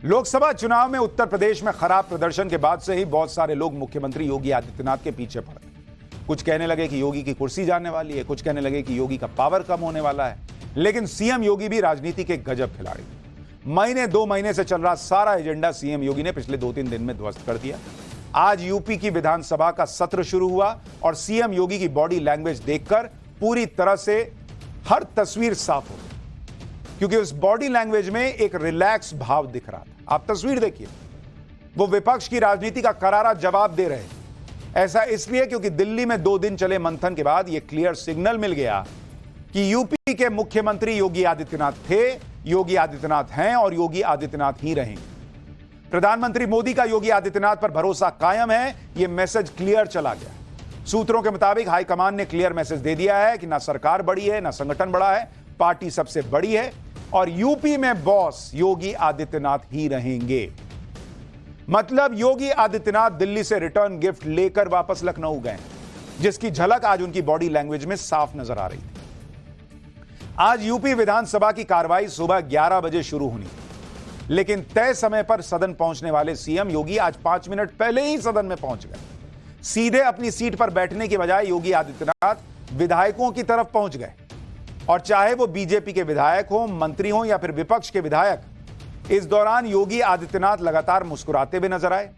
लोकसभा चुनाव में उत्तर प्रदेश में खराब प्रदर्शन के बाद से ही बहुत सारे लोग मुख्यमंत्री योगी आदित्यनाथ के पीछे पड़ गए। कुछ कहने लगे कि योगी की कुर्सी जाने वाली है, कुछ कहने लगे कि योगी का पावर कम होने वाला है। लेकिन सीएम योगी भी राजनीति के गजब खिलाड़ी। महीने 2 महीने से चल रहा सारा एजेंडा सीएम योगी ने पिछले 2-3 दिन में ध्वस्त कर दिया। आज यूपी की विधानसभा का सत्र शुरू हुआ और सीएम योगी की बॉडी लैंग्वेज देखकर पूरी तरह से हर तस्वीर साफ हो गई, क्योंकि उस बॉडी लैंग्वेज में एक रिलैक्स भाव दिख रहा था। आप तस्वीर देखिए, वो विपक्ष की राजनीति का करारा जवाब दे रहे हैं। ऐसा इसलिए क्योंकि दिल्ली में 2 दिन चले मंथन के बाद यह क्लियर सिग्नल मिल गया कि यूपी के मुख्यमंत्री योगी आदित्यनाथ थे, योगी आदित्यनाथ हैं और योगी आदित्यनाथ ही रहेंगे। प्रधानमंत्री मोदी का योगी आदित्यनाथ पर भरोसा कायम है, यह मैसेज क्लियर चला गया। सूत्रों के मुताबिक हाईकमान ने क्लियर मैसेज दे दिया है कि ना सरकार बड़ी है, ना संगठन बड़ा है, पार्टी सबसे बड़ी है और यूपी में बॉस योगी आदित्यनाथ ही रहेंगे। मतलब योगी आदित्यनाथ दिल्ली से रिटर्न गिफ्ट लेकर वापस लखनऊ गए, जिसकी झलक आज उनकी बॉडी लैंग्वेज में साफ नजर आ रही थी। आज यूपी विधानसभा की कार्रवाई सुबह 11 बजे शुरू होनी थी, लेकिन तय समय पर सदन पहुंचने वाले सीएम योगी आज 5 मिनट पहले ही सदन में पहुंच गए। सीधे अपनी सीट पर बैठने की बजाय योगी आदित्यनाथ विधायकों की तरफ पहुंच गए और चाहे वो बीजेपी के विधायक हो, मंत्री हो या फिर विपक्ष के विधायक, इस दौरान योगी आदित्यनाथ लगातार मुस्कुराते हुए नजर आए।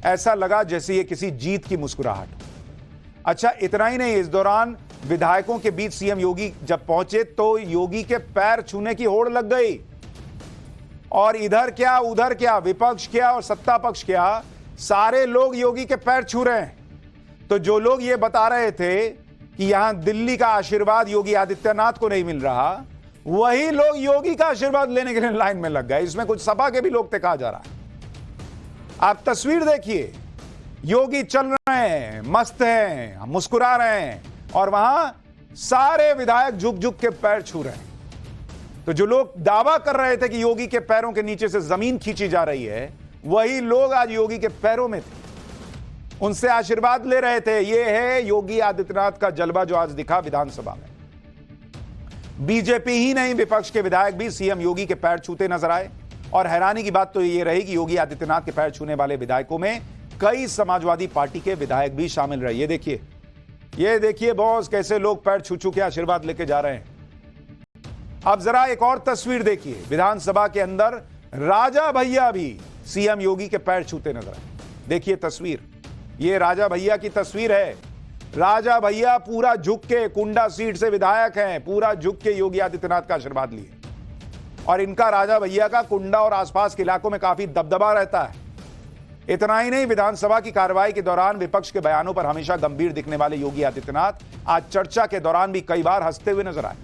ऐसा लगा जैसे ये किसी जीत की मुस्कुराहट हो। अच्छा, इतना ही नहीं, इस दौरान विधायकों के बीच सीएम योगी जब पहुंचे तो योगी के पैर छूने की होड़ लग गई और इधर क्या उधर क्या, विपक्ष क्या और सत्ता पक्ष क्या, सारे लोग योगी के पैर छू रहे हैं। तो जो लोग ये बता रहे थे कि यहां दिल्ली का आशीर्वाद योगी आदित्यनाथ को नहीं मिल रहा, वही लोग योगी का आशीर्वाद लेने के लिए लाइन में लग गए। इसमें कुछ सपा के भी लोग थे, कहा जा रहा है। आप तस्वीर देखिए, योगी चल रहे हैं, मस्त हैं, मुस्कुरा रहे हैं और वहां सारे विधायक झुक झुक के पैर छू रहे हैं। तो जो लोग दावा कर रहे थे कि योगी के पैरों के नीचे से जमीन खींची जा रही है, वही लोग आज योगी के पैरों में थे, उनसे आशीर्वाद ले रहे थे। यह है योगी आदित्यनाथ का जलवा जो आज दिखा विधानसभा में। बीजेपी ही नहीं, विपक्ष के विधायक भी सीएम योगी के पैर छूते नजर आए और हैरानी की बात तो यह रही कि योगी आदित्यनाथ के पैर छूने वाले विधायकों में कई समाजवादी पार्टी के विधायक भी शामिल रहे। ये देखिए बॉस, कैसे लोग पैर छू छू के आशीर्वाद लेके जा रहे हैं। अब जरा एक और तस्वीर देखिए, विधानसभा के अंदर राजा भैया भी सीएम योगी के पैर छूते नजर आए। देखिए तस्वीर, ये राजा भैया की तस्वीर है। राजा भैया पूरा झुक के, कुंडा सीट से विधायक हैं, पूरा झुक के योगी आदित्यनाथ का आशीर्वाद लिए और इनका राजा भैया का कुंडा और आसपास के इलाकों में काफी दबदबा रहता है। इतना ही नहीं, विधानसभा की कार्रवाई के दौरान विपक्ष के बयानों पर हमेशा गंभीर दिखने वाले योगी आदित्यनाथ आज चर्चा के दौरान भी कई बार हंसते हुए नजर आए।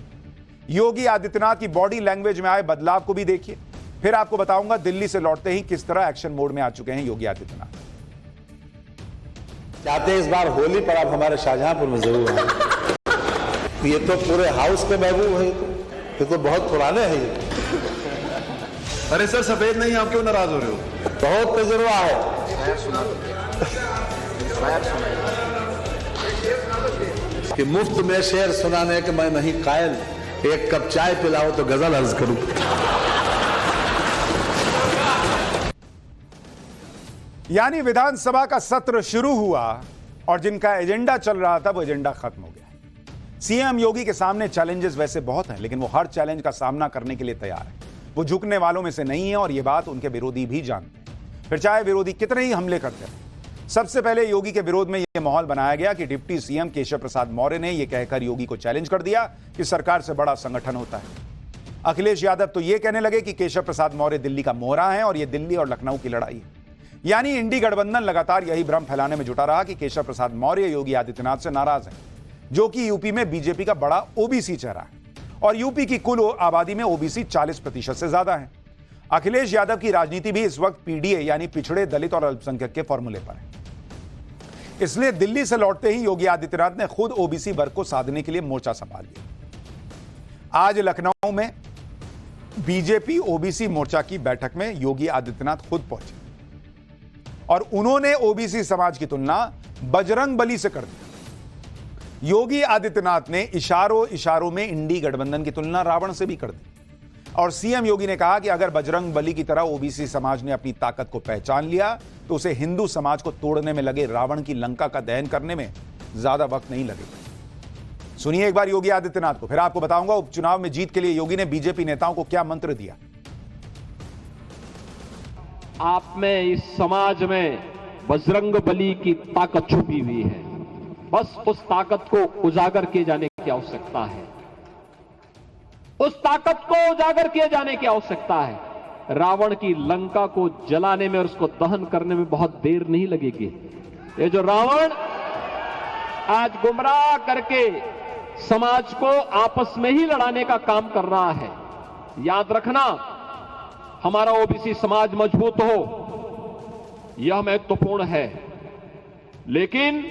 योगी आदित्यनाथ की बॉडी लैंग्वेज में आए बदलाव को भी देखिए, फिर आपको बताऊंगा दिल्ली से लौटते ही किस तरह एक्शन मोड में आ चुके हैं योगी आदित्यनाथ। चाहते हैं इस बार होली पर आप हमारे शाहजहांपुर में जरूर आए। ये तो पूरे हाउस के महबूब है, ये तो बहुत पुराने हैं ये। अरे सर, सफेद नहीं, आप क्यों नाराज हो रहे हो? बहुत तजुर्बा है। कि मुफ्त में शेर सुनाने के मैं नहीं कायल, एक कप चाय पिलाओ तो गजल अर्ज करूं। यानी विधानसभा का सत्र शुरू हुआ और जिनका एजेंडा चल रहा था वो एजेंडा खत्म हो गया। सीएम योगी के सामने चैलेंजेस वैसे बहुत हैं, लेकिन वो हर चैलेंज का सामना करने के लिए तैयार है। वो झुकने वालों में से नहीं है और ये बात उनके विरोधी भी जानते हैं, फिर चाहे विरोधी कितने ही हमले करते हैं। सबसे पहले योगी के विरोध में यह माहौल बनाया गया कि डिप्टी सीएम केशव प्रसाद मौर्य ने यह कहकर योगी को चैलेंज कर दिया कि सरकार से बड़ा संगठन होता है। अखिलेश यादव तो यह कहने लगे कि केशव प्रसाद मौर्य दिल्ली का मोहरा है और यह दिल्ली और लखनऊ की लड़ाई है। यानी इंडी गठबंधन लगातार यही भ्रम फैलाने में जुटा रहा कि केशव प्रसाद मौर्य योगी आदित्यनाथ से नाराज हैं, जो कि यूपी में बीजेपी का बड़ा ओबीसी चेहरा है और यूपी की कुल आबादी में ओबीसी 40% से ज्यादा है। अखिलेश यादव की राजनीति भी इस वक्त पीडीए यानी पिछड़े, दलित और अल्पसंख्यक के फॉर्मूले पर है। इसलिए दिल्ली से लौटते ही योगी आदित्यनाथ ने खुद ओबीसी वर्ग को साधने के लिए मोर्चा संभाल लिया। आज लखनऊ में बीजेपी ओबीसी मोर्चा की बैठक में योगी आदित्यनाथ खुद पहुंचे और उन्होंने ओबीसी समाज की तुलना बजरंगबली से कर दी। योगी आदित्यनाथ ने इशारों में इंडी गठबंधन की तुलना रावण से भी कर दी। और सीएम योगी ने कहा कि अगर बजरंग बली की तरह ओबीसी समाज ने अपनी ताकत को पहचान लिया तो उसे हिंदू समाज को तोड़ने में लगे रावण की लंका का दहन करने में ज्यादा वक्त नहीं लगेगा। सुनिए एक बार योगी आदित्यनाथ को, फिर आपको बताऊंगा उपचुनाव में जीत के लिए योगी ने बीजेपी नेताओं को क्या मंत्र दिया। आप में, इस समाज में बजरंग बली की ताकत छुपी हुई है। बस उस ताकत को उजागर किए जाने की आवश्यकता है। उस ताकत को उजागर किए जाने की आवश्यकता है। रावण की लंका को जलाने में और उसको दहन करने में बहुत देर नहीं लगेगी। ये जो रावण आज गुमराह करके समाज को आपस में ही लड़ाने का काम कर रहा है, याद रखना, हमारा ओबीसी समाज मजबूत हो, यह महत्वपूर्ण है, लेकिन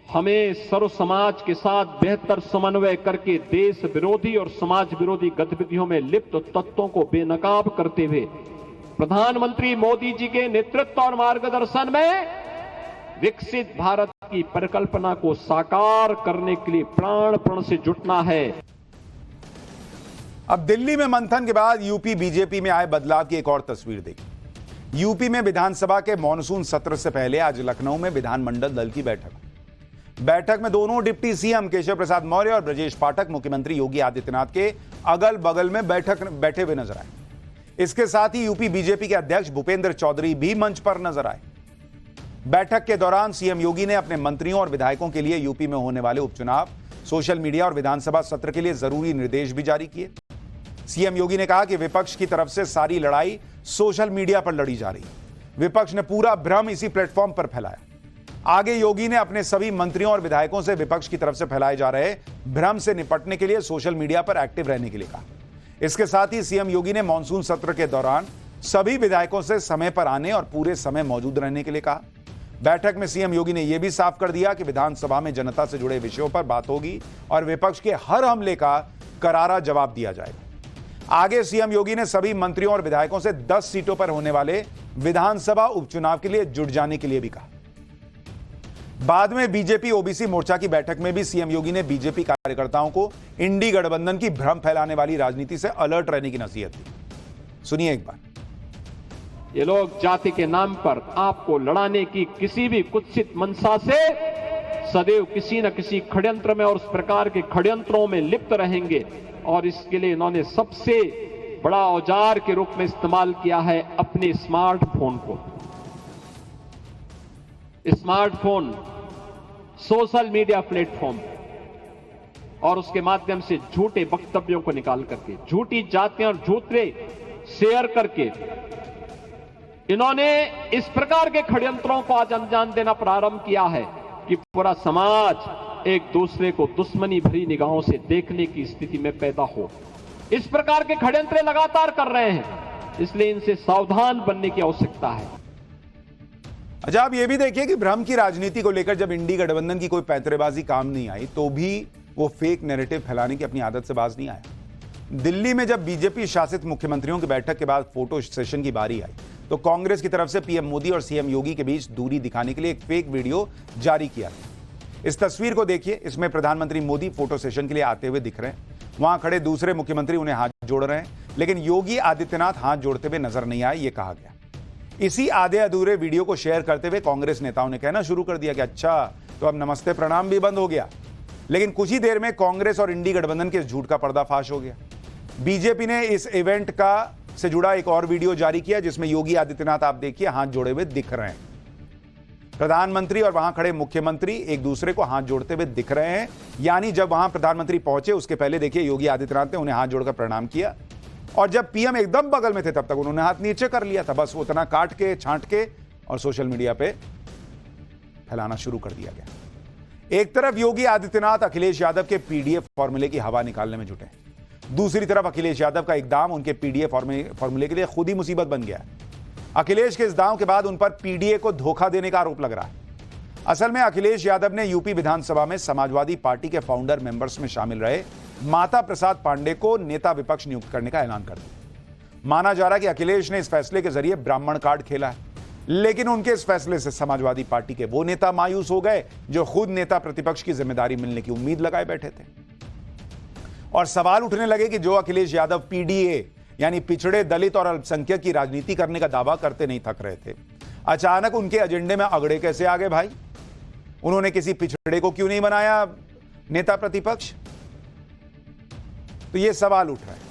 हमें सर्व समाज के साथ बेहतर समन्वय करके देश विरोधी और समाज विरोधी गतिविधियों में लिप्त तत्वों को बेनकाब करते हुए प्रधानमंत्री मोदी जी के नेतृत्व और मार्गदर्शन में विकसित भारत की परिकल्पना को साकार करने के लिए प्राण से जुटना है। अब दिल्ली में मंथन के बाद यूपी बीजेपी में आए बदलाव की एक और तस्वीर देखी। यूपी में विधानसभा के मॉनसून सत्र से पहले आज लखनऊ में विधानमंडल दल की बैठक में दोनों डिप्टी सीएम केशव प्रसाद मौर्य और ब्रजेश पाठक मुख्यमंत्री योगी आदित्यनाथ के अगल बगल में बैठे हुए नजर आए। इसके साथ ही यूपी बीजेपी के अध्यक्ष भूपेंद्र चौधरी भी मंच पर नजर आए। बैठक के दौरान सीएम योगी ने अपने मंत्रियों और विधायकों के लिए यूपी में होने वाले उपचुनाव, सोशल मीडिया और विधानसभा सत्र के लिए जरूरी निर्देश भी जारी किए। सीएम योगी ने कहा कि विपक्ष की तरफ से सारी लड़ाई सोशल मीडिया पर लड़ी जा रही है। विपक्ष ने पूरा भ्रम इसी प्लेटफॉर्म पर फैलाया। आगे योगी ने अपने सभी मंत्रियों और विधायकों से विपक्ष की तरफ से फैलाए जा रहे भ्रम से निपटने के लिए सोशल मीडिया पर एक्टिव रहने के लिए कहा। इसके साथ ही सीएम योगी ने मॉनसून सत्र के दौरान सभी विधायकों से समय पर आने और पूरे समय मौजूद रहने के लिए कहा। बैठक में सीएम योगी ने यह भी साफ कर दिया कि विधानसभा में जनता से जुड़े विषयों पर बात होगी और विपक्ष के हर हमले का करारा जवाब दिया जाएगा। आगे सीएम योगी ने सभी मंत्रियों और विधायकों से 10 सीटों पर होने वाले विधानसभा उपचुनाव के लिए जुट जाने के लिए भी कहा। बाद में बीजेपी ओबीसी मोर्चा की बैठक में भी सीएम योगी ने बीजेपी कार्यकर्ताओं को इंडी गठबंधन की भ्रम फैलाने वाली राजनीति से अलर्ट रहने की नसीहत दी। सुनिए एक बार। ये लोग जाति के नाम पर आपको लड़ाने की किसी भी कुत्सित मंशा से सदैव किसी न किसी षड्यंत्र में और उस प्रकार के षड्यंत्रों में लिप्त रहेंगे और इसके लिए इन्होंने सबसे बड़ा औजार के रूप में इस्तेमाल किया है अपने स्मार्टफोन को। स्मार्टफोन, सोशल मीडिया प्लेटफॉर्म और उसके माध्यम से झूठे वक्तव्यों को निकाल करके, झूठी जातियां और झूठे शेयर करके इन्होंने इस प्रकार के षड्यंत्रों को आज अंजाम देना प्रारंभ किया है कि पूरा समाज एक दूसरे को दुश्मनी भरी निगाहों से देखने की स्थिति में पैदा हो। इस प्रकार के षड्यंत्र लगातार कर रहे हैं, इसलिए इनसे सावधान बनने की आवश्यकता है। अच्छा, आप ये भी देखिए कि भ्रम की राजनीति को लेकर जब इंडी गठबंधन की कोई पैंतरेबाजी काम नहीं आई तो भी वो फेक नैरेटिव फैलाने की अपनी आदत से बाज नहीं आया। दिल्ली में जब बीजेपी शासित मुख्यमंत्रियों की बैठक के बाद फोटो सेशन की बारी आई तो कांग्रेस की तरफ से पीएम मोदी और सीएम योगी के बीच दूरी दिखाने के लिए एक फेक वीडियो जारी किया गया। इस तस्वीर को देखिए, इसमें प्रधानमंत्री मोदी फोटो सेशन के लिए आते हुए दिख रहे हैं। वहां खड़े दूसरे मुख्यमंत्री उन्हें हाथ जोड़ रहे हैं, लेकिन योगी आदित्यनाथ हाथ जोड़ते हुए नजर नहीं आए, ये कहा गया। इसी आधे अधूरे वीडियो को शेयर करते हुए कांग्रेस नेताओं ने कहना शुरू कर दिया कि अच्छा, तो अब नमस्ते प्रणाम भी बंद हो गया। लेकिन कुछ ही देर में कांग्रेस और इंडी गठबंधन के झूठ का पर्दाफाश हो गया। बीजेपी ने इस इवेंट का से जुड़ा एक और वीडियो जारी किया जिसमें योगी आदित्यनाथ, आप देखिए, हाथ जोड़े हुए दिख रहे हैं। प्रधानमंत्री और वहां खड़े मुख्यमंत्री एक दूसरे को हाथ जोड़ते हुए दिख रहे हैं, यानी जब वहां प्रधानमंत्री पहुंचे उसके पहले देखिए योगी आदित्यनाथ ने उन्हें हाथ जोड़कर प्रणाम किया और जब पीएम एकदम बगल में थे तब तक उन्होंने हाथ नीचे कर लिया था। बस उतना काट के छांट के और सोशल मीडिया पे फैलाना शुरू कर दिया गया। एक तरफ योगी आदित्यनाथ अखिलेश यादव के पीडीए फॉर्मूले की हवा निकालने में जुटे, दूसरी तरफ अखिलेश यादव का एक दांव उनके पीडीए फॉर्मूले के लिए खुद ही मुसीबत बन गया। अखिलेश के इस दांव के बाद उन पर पीडीए को धोखा देने का आरोप लग रहा है। असल में अखिलेश यादव ने यूपी विधानसभा में समाजवादी पार्टी के फाउंडर मेंबर्स में शामिल रहे माता प्रसाद पांडे को नेता विपक्ष नियुक्त करने का ऐलान कर दिया। माना जा रहा है कि अखिलेश ने इस फैसले के जरिए ब्राह्मण कार्ड खेला है, लेकिन उनके इस फैसले से समाजवादी पार्टी के वो नेता मायूस हो गए जो खुद नेता प्रतिपक्ष की जिम्मेदारी मिलने की उम्मीद लगाए बैठे थे। और सवाल उठने लगे कि जो अखिलेश यादव पीडीए यानी पिछड़े, दलित और अल्पसंख्यक की राजनीति करने का दावा करते नहीं थक रहे थे, अचानक उनके एजेंडे में अगड़े कैसे आ गए भाई? उन्होंने किसी पिछड़े को क्यों नहीं बनाया नेता प्रतिपक्ष? तो यह सवाल उठ रहा है।